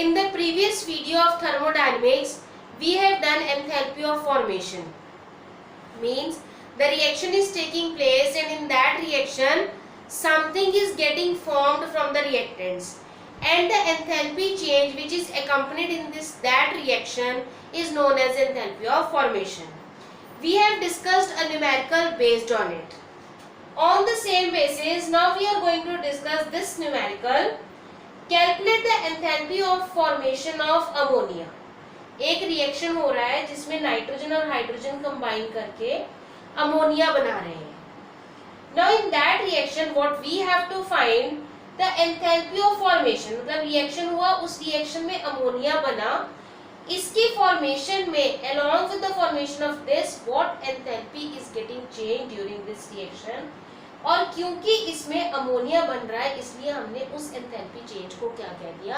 In the previous video of thermodynamics, we have done enthalpy of formation. Means the reaction is taking place and in that reaction something is getting formed from the reactants, and the enthalpy change which is accompanied in that reaction is known as enthalpy of formation. We have discussed a numerical based on it. On the same basis, now we are going to discuss this numerical. Calculate the enthalpy of formation of ammonia. एक reaction हो रहा है जिसमें nitrogen और hydrogen combine करके ammonia बना रहे हैं. Now in that reaction what we have to find the enthalpy of formation. मतलब रिएक्शन हुआ, उस रिएक्शन में अमोनिया बना, इसकी फॉर्मेशन में along with the formation of this what enthalpy is getting changed during this reaction. और क्योंकि इसमें अमोनिया बन रहा है इसलिए हमने उस एंथैल्पी चेंज को क्या कह दिया,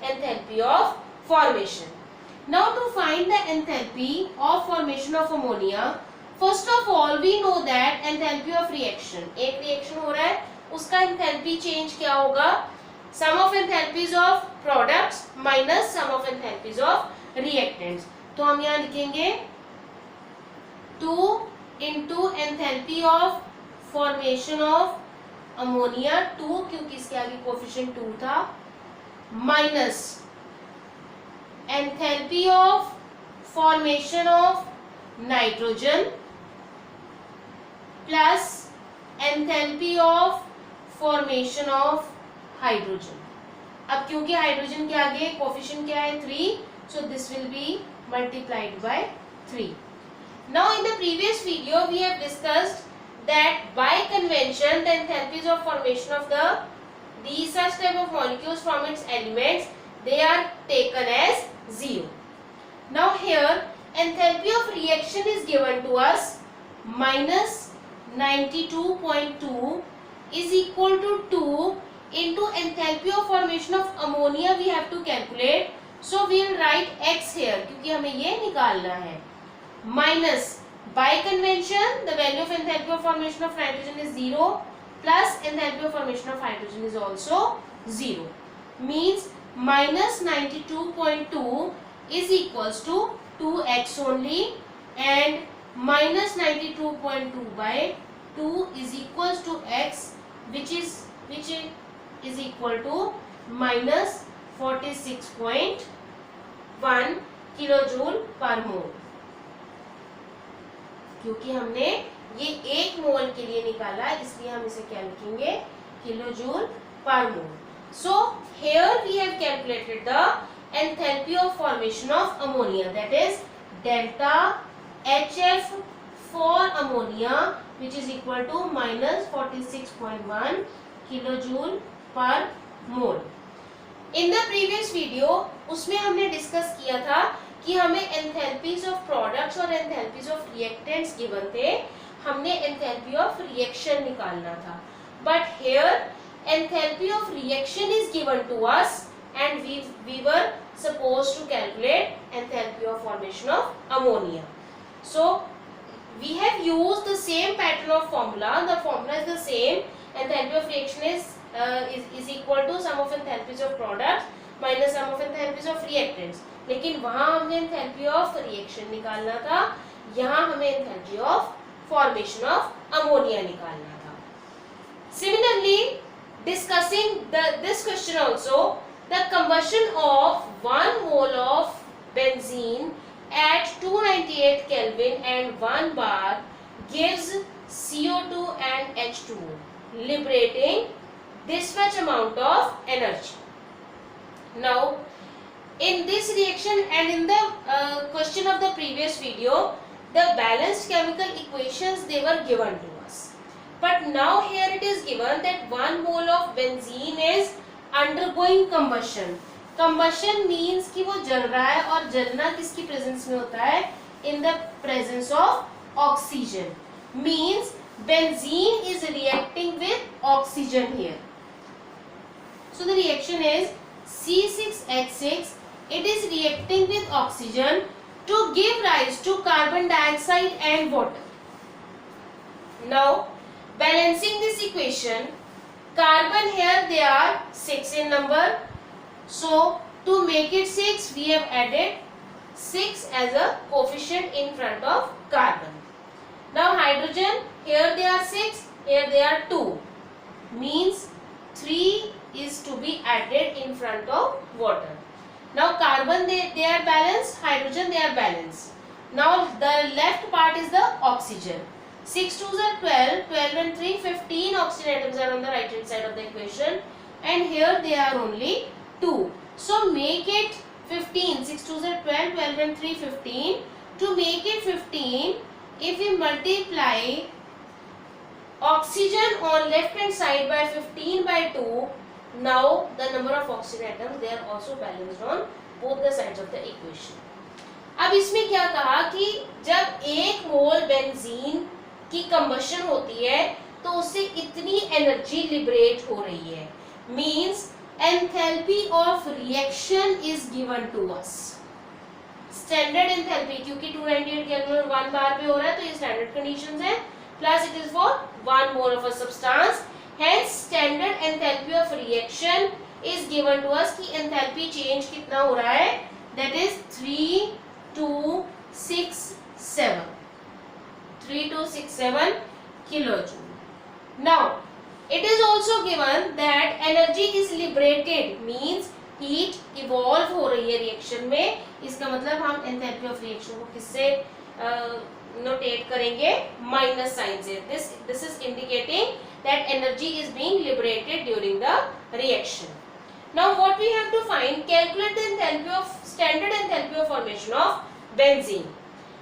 enthalpy of formation. Now to find the enthalpy of formation of ammonia, first of all we know that enthalpy of reaction, एक रिएक्शन हो रहा है उसका एंथैल्पी चेंज क्या होगा, sum of enthalpies of products minus sum of enthalpies of reactants. तो हम यहाँ लिखेंगे 2 into enthalpy of formation of ammonia 2 क्योंकि इसके आगे कोफिशिएंट 2 था, minus enthalpy of formation of nitrogen plus enthalpy of formation of hydrogen. अब क्योंकि हाइड्रोजन के आगे कोफिशिएंट क्या है 3, so this will be multiplied by 3. Now in the previous video we have discussed that by convention the enthalpies of formation of these such type of molecules from its elements they are taken as 0. Now here enthalpy of reaction is given to us minus 92.2 is equal to 2 into enthalpy of formation of ammonia we have to calculate. So we will write x here क्योंकि हमें ये निकालना है, minus by convention the value of enthalpy of formation of nitrogen is 0 plus enthalpy of formation of hydrogen is also 0, means minus 92.2 is equals to 2x only, and minus 92.2 by 2 is equals to x which is equal to minus 46.1 kilojoule per mole. क्योंकि हमने ये 1 मोल के लिए निकाला इसलिए हम इसे क्या लिखेंगे, kilojoule per mole. So here we have calculated the enthalpy of formation of ammonia, that is delta HF for ammonia which is equal to minus 46.1 kilojoule per mole. In the previous video उसमें हमने discuss किया था कि हमें enthalpies of products और enthalpies of reactants given थे, हमने enthalpy of reaction निकालना था. But here enthalpy of reaction is given to us and we were supposed to calculate enthalpy of formation of ammonia. So we have used the same pattern of formula, the formula is the same, enthalpy of reaction is equal to sum of enthalpies of products minus sum of enthalpies of reactants. लेकिन वहां हमने enthalpy of reaction निकालना था, यहाँ हमें enthalpy of formation of ammonia निकालना था. Similarly, discussing this question also, the combustion of 1 mole of benzene at 298 Kelvin and 1 bar gives CO2 and H2O, liberating this much amount of energy. Now in this reaction and in the question of the previous video the balanced chemical equations they were given to us, but now here it is given that 1 mole of benzene is undergoing combustion. Combustion means कि वो जल रहा है और जलना किसकी presence में होता है, in the presence of oxygen, means benzene is reacting with oxygen here. So the reaction is C6H6, it is reacting with oxygen to give rise to carbon dioxide and water. Now balancing this equation, carbon here they are 6 in number, so To make it 6, we have added 6 as a coefficient in front of carbon. Now hydrogen, here they are 6, here they are 2. Means 3 is to be added in front of water. Now carbon they are balanced, hydrogen they are balanced. Now the left part is the oxygen. 6 2s are 12, 12 and 3, 15 oxygen atoms are on the right hand side of the equation, and here they are only 2. So make it 15, 6 2s are 12, 12 and 3, 15. To make it 15, if we multiply oxygen on left hand side by 15 by 2, now the number of oxygen atoms they are also balanced on both the sides of the equation. अब इसमें क्या कहा कि जब 1 मोल benzene की combustion होती है तो उससे इतनी एनर्जी लिबरेट हो रही है, means enthalpy of reaction is given to us. Standard enthalpy क्योंकि 298 केल्विन 1 बार पे हो रहा है तो ये स्टैंडर्ड कंडीशंस है, plus it is for 1 mole of a substance. Hence standard enthalpy of reaction is given to us कि enthalpy change कितना हो रहा है, that is 3267 kilojoule. Now it is also given that energy is liberated, means heat evolve हो रही है reaction में. इसका मतलब हम enthalpy of reaction को किससे नोटेट करेंगे, माइनस साइन से. This is indicating that energy is being liberated during the reaction. Now what we have to find, calculate the enthalpy of standard enthalpy of formation of benzene.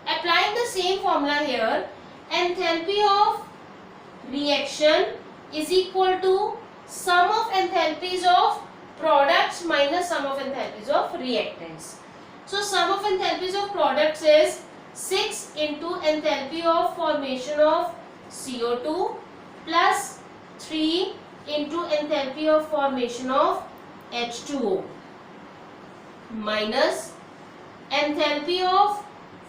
Applying the same formula here, enthalpy of reaction is equal to sum of enthalpies of products minus sum of enthalpies of reactants. So sum of enthalpies of products is 6 into enthalpy of formation of CO2 plus 3 into enthalpy of formation of H2O minus enthalpy of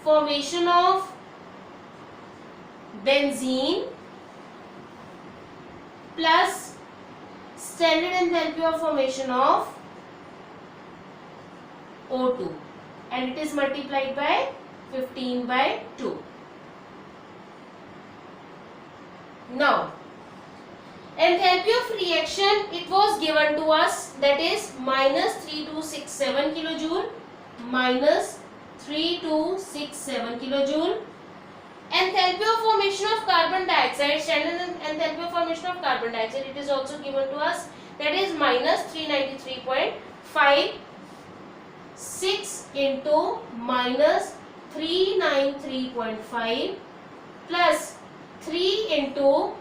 formation of benzene plus standard enthalpy of formation of O2, and it is multiplied by 15 by 2. Now enthalpy of reaction, it was given to us, that is minus 3267 kilojoule, minus 3267 kilojoule. Enthalpy of formation of carbon dioxide, standard enthalpy of formation of carbon dioxide, it is also given to us, that is minus 393.5. 6 into minus 393.5 plus 3 into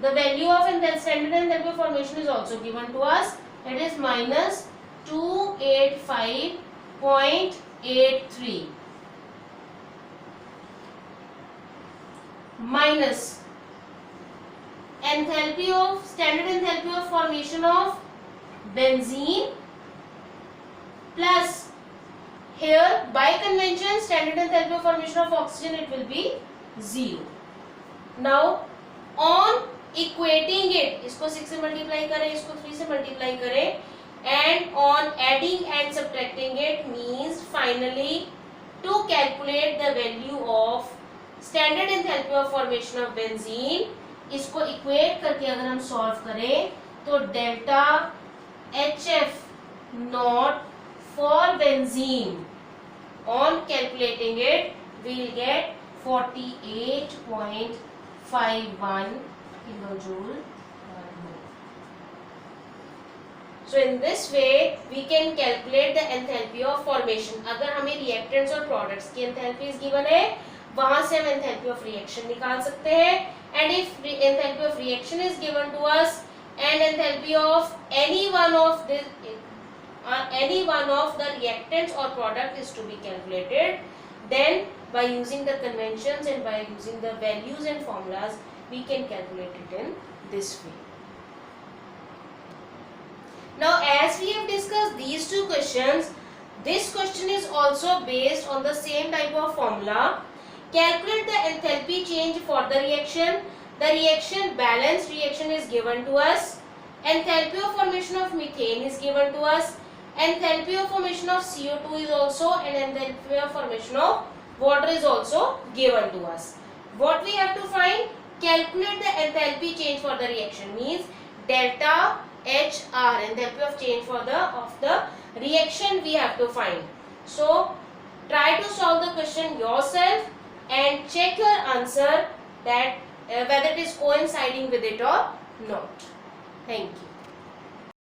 the value of standard enthalpy of formation is also given to us, that is minus 285.83 minus enthalpy of standard enthalpy of formation of benzene plus, here by convention standard enthalpy of formation of oxygen it will be 0. Now on equating it, इसको 6 से multiply करें, इसको 3 से multiply करें, and on adding and subtracting it, means finally to calculate the value of standard enthalpy of formation of benzene, इसको equate करके अगर हम solve करें तो delta HF not for benzene, on calculating it we will get 48.51 kilojoule per mole. So in this way we can calculate the enthalpy of formation. अगर हमें reactants और products की enthalpies given है, वहाँ से हम enthalpy of reaction निकाल सकते हैं, and if enthalpy of reaction is given to us and enthalpy of any one of the reactants or product is to be calculated, then by using the conventions and by using the values and formulas we can calculate it in this way. Now as we have discussed these two questions, this question is also based on the same type of formula. Calculate the enthalpy change for the reaction. The reaction, balanced reaction is given to us. Enthalpy of formation of methane is given to us. Enthalpy of formation of CO2 is also, and enthalpy of formation of water is also given to us. What we have to find? Calculate the enthalpy change for the reaction, means delta HR, enthalpy of change for the reaction we have to find. So try to solve the question yourself and check your answer that whether it is coinciding with it or not. Thank you.